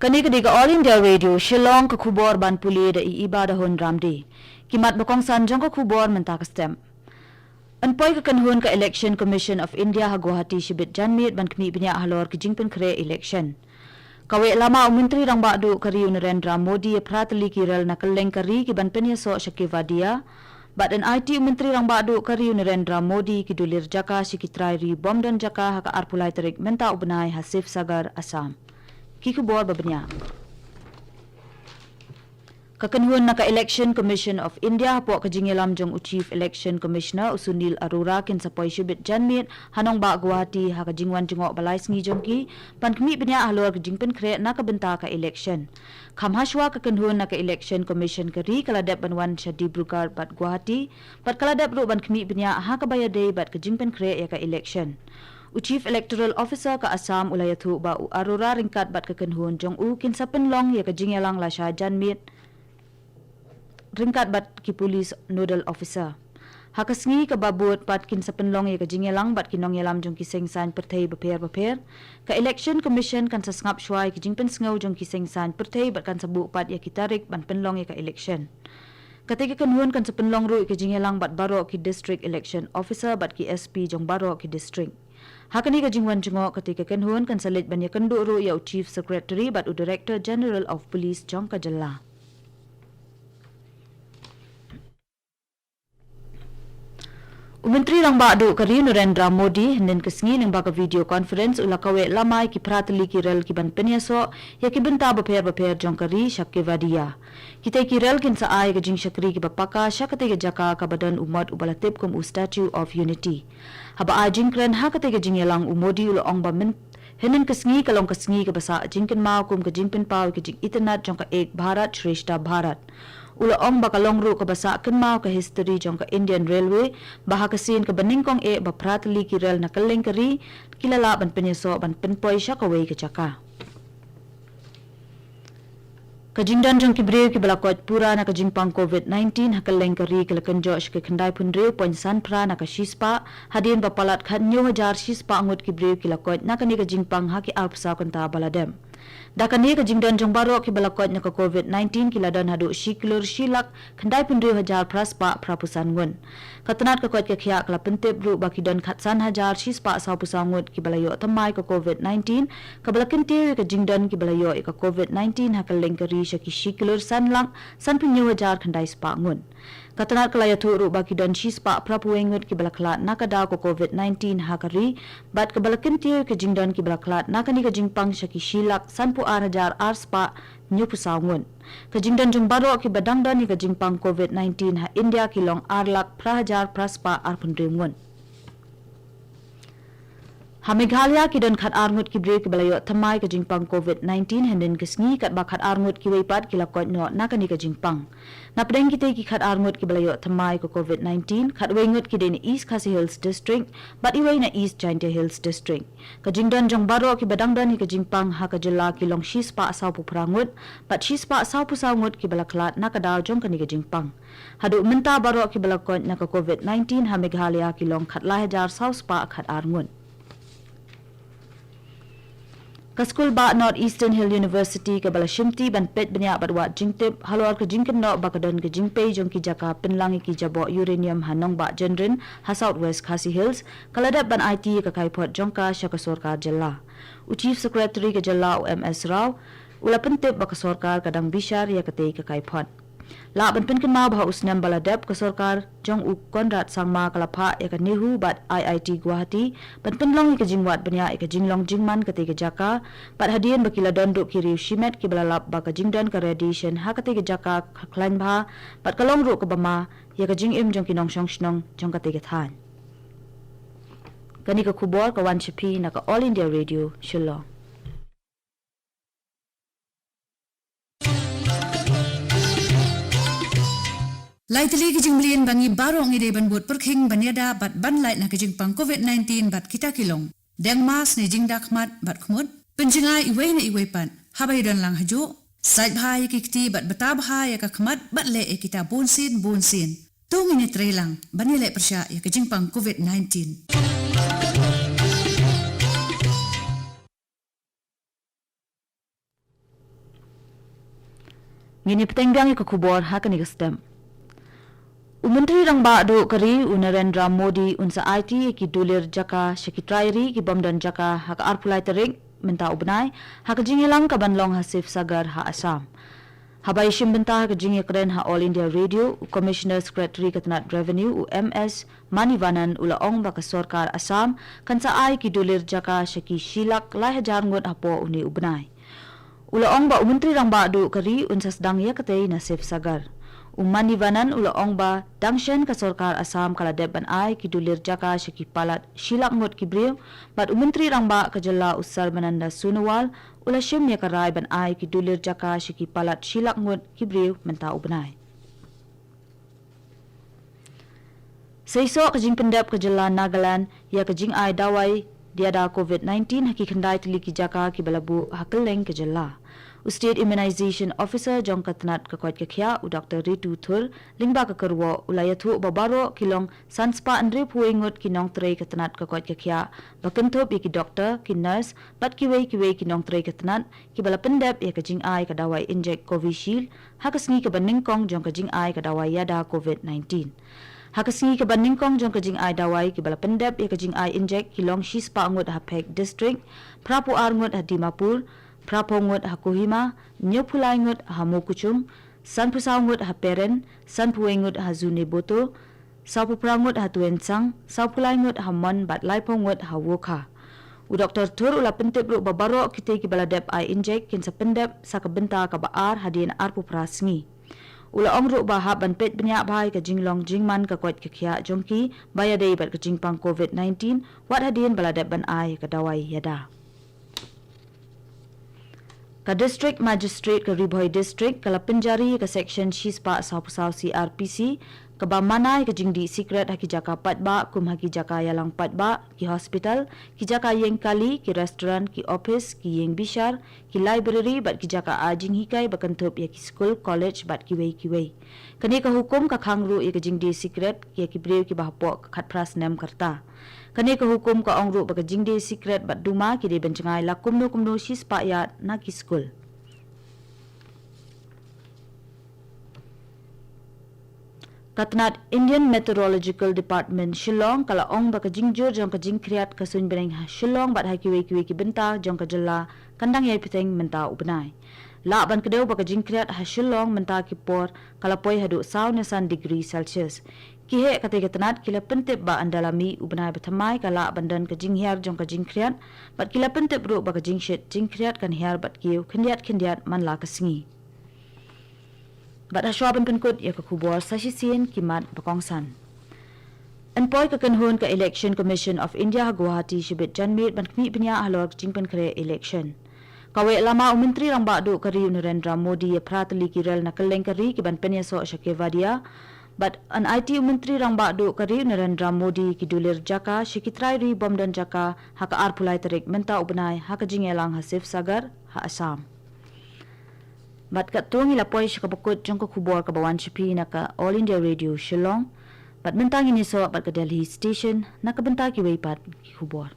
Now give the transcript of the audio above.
Kani ka All India Radio Shillong ka khubor ban puli da iba da hon ramdi. Kimat bakong san jong ka khubor menta ka stem. Anpoy ka kanhun ka Election Commission of India ha Guwahati shibit janmit ban kmi binya halor ki jingpen kre election. Kawe lama Menteri rang badu kari Narendra Modi pratli ki rel na kaleng kari ki ban penya so Shakivadia. Bat an IT Menteri rang badu kari Narendra Modi ki dulir jaka sikitrai ri bom dan jaka ha ka arpulai terik menta ubnai Hasif Sagar Assam. Kiku buar babanya. Kakanhuan na ka-Election Commission of India po kajingilam jong Chief Election Commissioner Sunil Arora kin sa poy shibit janmit hanong ba Guwahati ha kajingwan jongo balay sngi jongki pankmi banya halor kajingpen kre na kabenta ka election. Kamhaswa kakanhuan na ka-Election Commission kari kaladep banwan sa Dibrugarh bat Guwahati pat kaladep ro pankmi banya ha kabayade bat kajingpen kre ya ka election. Chief Electoral Officer ka Assam ulayathu ba Arora ringkat bat kakanhuan jong kin sa penlong ya kajingilang la sya janmit ringkat bat ki Police Nodal Officer. Hakasngi ka babut pat kin sa penlong ya kajingelang bat kinong yalam jong kiseng san pertay baper ka Election Commission kan sa ngap shwai ki jingpen sngaw jong kiseng san pertay bat kan sa bu pat ya kitarik ban penlong ya ka election. Katika kanhun kan sa penlong ru ki jingelang bat baro ki District Election Officer bat ki SP jong baro ki district. Hakani ka jingwan jongo katika kanhun kan sa lit ban ya kandu ru ya Chief Secretary bat u Director General of Police jong kajalla. Menteri rang badu kari Narendra Modi nen kesngi ning baka video conference ulakawe lamai ki pratli ki rel ki ban penyaso ya ki benta baper jong kari Shakivadia. Kita ki rel kin sa ai ka jing shakri ki bapaka syakate ka jaka ka badan umat ubalatip kum Statue of Unity. Haba ajing kren ha kate ka jing yalang umodi ulo ong ba men henen kesngi kalong kesngi ka basa jingken mau kum ka jingpen pau ki jing internet jong ka ek Bharat Shrestha Bharat. Ula ong bakalong ru ka basa ken mau ka history jong ka Indian Railway baha kasin ka baningkong ba pratli ki rel na kaleng kari kilala ban penyeso ban penpoy sya ka wei ka jaka. Kajingdan jong kibriw ki balakot pura na kajingpang COVID-19 hakaleng kari kilakan Josh ke kandai punriw poin san pra na kashispa hadin bapalat khan 9,000 shispa angut kibriw kilakot na kani kajingpang haki alpsa kanta baladem. Dakani ka jingdan jong baro ki balakot na ka COVID-19 kiladan hadu shiklur shilak kandai punriw hajar praspa prapusan ngun. Katanat ka kot ka khya kala pentep ru bakidan khatsan hajar shispa saw pusangut ki balayo tamai ka COVID-19 ka balakin te ka jingdan ki balayo ka COVID-19 hakaleng kari shaki shiklur sanlang san punriw hajar kandai spa ngun. Katanat kalaya thuru baki dan shispa prapuengut ki balaklat nakada ko COVID-19 hakari bat ka balakin tiyo ki jingdan ki balaklat nakani ka jingpang shaki shilak sanpu arajar arspa nyupusaungun. Ka jingdan jung baro ki badangdan ni ka jingpang COVID-19 ha India ki long arlak prahajar praspa arpundringun. Ha Meghalaya ki don khat arngut ki break balayo thamai ka jingpang COVID-19 henden kesngi kat ba khat arngut ki weipat ki lakot no nakani ka jingpang. Na pedeng kite ki khat arngut ki balayo thamai ka COVID-19 khat wengut ki den East Khasi Hills District bat iwei na East Jaintia Hills District. Ka jingdan jong baro ki badangdan ni ka jingpang ha ka jilla ki long shispa saw pu prangut bat shispa saw pu sawngut ki balaklat nakadaw jong kani ka jingpang. Hadu menta baro ki balakot na ka COVID-19 ha Meghalaya ki long khat lahajar saw spa khat arngut. Kaskul ba North Eastern Hill University ka balashimti ban pet banya badwa jingtip halwar ka jingken no bakadan ka jingpei jong ki jaka penlangi ki jabo uranium hanong ba jendrin ha Southwest Khasi Hills kaladap ban IT ka kaipot jongka sya ka sorkar jalla. Chief Secretary ka jalla MS Rao ula pentip ba ka sorkar kadang bishar ya katei ka kaipot. La ban penken ma bah usnam baladap ka sorkar jong u Konrad Sangma kalapha ya ka nehu bat IIT Guwahati ban penlong ka jingwat banya ka jinglong jingman ka tega jaka pat hadien bakila donduk ki riu shimet ki balalap ba ka jingdan ka radiation ha ka tega jaka khlain bha pat kalong ru ka bama ya ka jingim jong kinong shong shnong jong ka tega than. Kani ka khubor ka wan chapi na ka All India Radio Shillong. Laitli kijing mlian bangi barong ide ban buat perkhing banyada bat ban lait na kijing pang COVID-19 bat kita kilong. Deng mas ni jing dakmat bat khmut. Penjingai iwei na iwei pan. Habai dan lang hajo. Sait bahaya kikti bat betab bahaya ka khmat bat le kita bonsin. Tung ini trelang bani le persya ya kijing pang COVID-19. Ngini petenggang ke kubor hakani kestem. Menteri rang ba do kari Narendra Modi unsa IT ki dulir jaka sekitrairi ki bomdan jaka hak arpulai terik menta ubnai hak jingelang ka banlong hasif sagar ha Assam. Habai shim benta hak jinge kren ha All India Radio Commissioner Secretary Katnat Revenue MS Manivanan ula ong ba ka sarkar Assam kansa ai ki dulir jaka seki shilak lai hajar ngot apo uni ubnai. Ula ong ba menteri rang ba do kari unsa sedang ya katei nasif sagar. Manivanan ula ong ba dangshen ka sarkar Assam kala deban ai ki dulir jaka shaki palat shilak ngot ki briu bat menteri rang ba ka jalla usar mananda sunawal ula shim ya karai ban ai ki dulir jaka shaki palat shilak ngot ki briu menta ubnai. Seiso ka jing pendap ka jalla Nagaland ya ka jing ai dawai diada COVID-19 haki khandai tili ki jaka ki balabu hakeleng ka jalla. State Immunization Officer Jong Katnat ka kwat kakya u Dr. Ritu Thur lingba ka kerwo ulayathu babaro kilong sanspa andre puingot kinong trei katnat ka kwat kakya bakentop ki doctor ki nurse bat ki wei kinong trei katnat ki bala pendap ya ka jing ai ka dawai inject Covishield hakasngi ka baningkong jong ka jing ai ka dawai yada COVID-19. Hakasngi ka baningkong jong ka jing ai dawai ki bala pendap ya ka jing ai inject kilong shispa ngot hapek district prapu arngot ha Dimapur Prapongot ha Kohima, Nyopulaingot ha Mokuchum, Sanpusaungot ha Peren, Sanpuengot ha Zuneboto, Saupuprangot ha Tuensang, Saupulaingot ha Mon bat Laipongot ha Wokha. U Dr. Tur ula pentip ru babaro kite ki baladep ai inject kin sa pendep sa kabenta ka baar hadin arpu prasngi. Ula ong ru ba ha ban pet benya bhai ka jinglong jingman ka kwat kya jongki bayadei bat ka jingpang COVID-19 wat hadin baladep ban ai ka dawai yada. Ka district magistrate ka Ribhoi district kala penjari ka section Shispa Saupusau CRPC ka ba manai ka jingdi secret haki jaka patba kum haki jaka yalang patba ki hospital ki jaka yeng kali ki restaurant ki office ki yeng bishar ki library bat ki jaka ajing hikai bakantop ya ki school college bat ki wei kani ka hukum ka khangru ya ka jingdi secret ki breu ki bahpo khat pras nem karta kani ka hukum ka ongru baka jingde secret bat duma ki de bencengai la kumno shispa ya na ki school. Katnat Indian Meteorological Department Shillong kala ong baka jingjur jong ka jingkriat ka sun bereng Shillong bat haki ki benta jong ka jalla kandang yai piteng menta ubnai. La ban kedeu baka jingkriat ha Shillong menta ki por kala poi hadu saw nesan degree Celsius. Kihe kate katnat kila pentip ba andalami ubnai batamai kala bandan ka jinghiar jong ka jingkriat bat kila pentip ru baka jingshit jingkriat kan hiar bat kiu kendiat man la kasingi. Bat haswaban penkut ya ka kubor sasisien kimat bakongsan. Enpoy ka kanhun ka Election Commission of India Guwahati shibit janmit ban kmi penya halor jingpen kre election. Kawe lama menteri rang ba do kari Narendra Modi ya pratli ki rel na kaleng kari ki ban penya so shakevadia but an IT menteri rang ba do kari Narendra Modi ki dulir jaka shikitrai ri bomdan jaka haka arpulai tarik menta ubnai haka jingelang hasif sagar ha Assam. Bat kat tongi lapoi shikabukut jong ka kubor ka bawan shipi na ka All India Radio Shillong bat mentang ini so bat ka Delhi station na ka benta ki weipat ki kubor.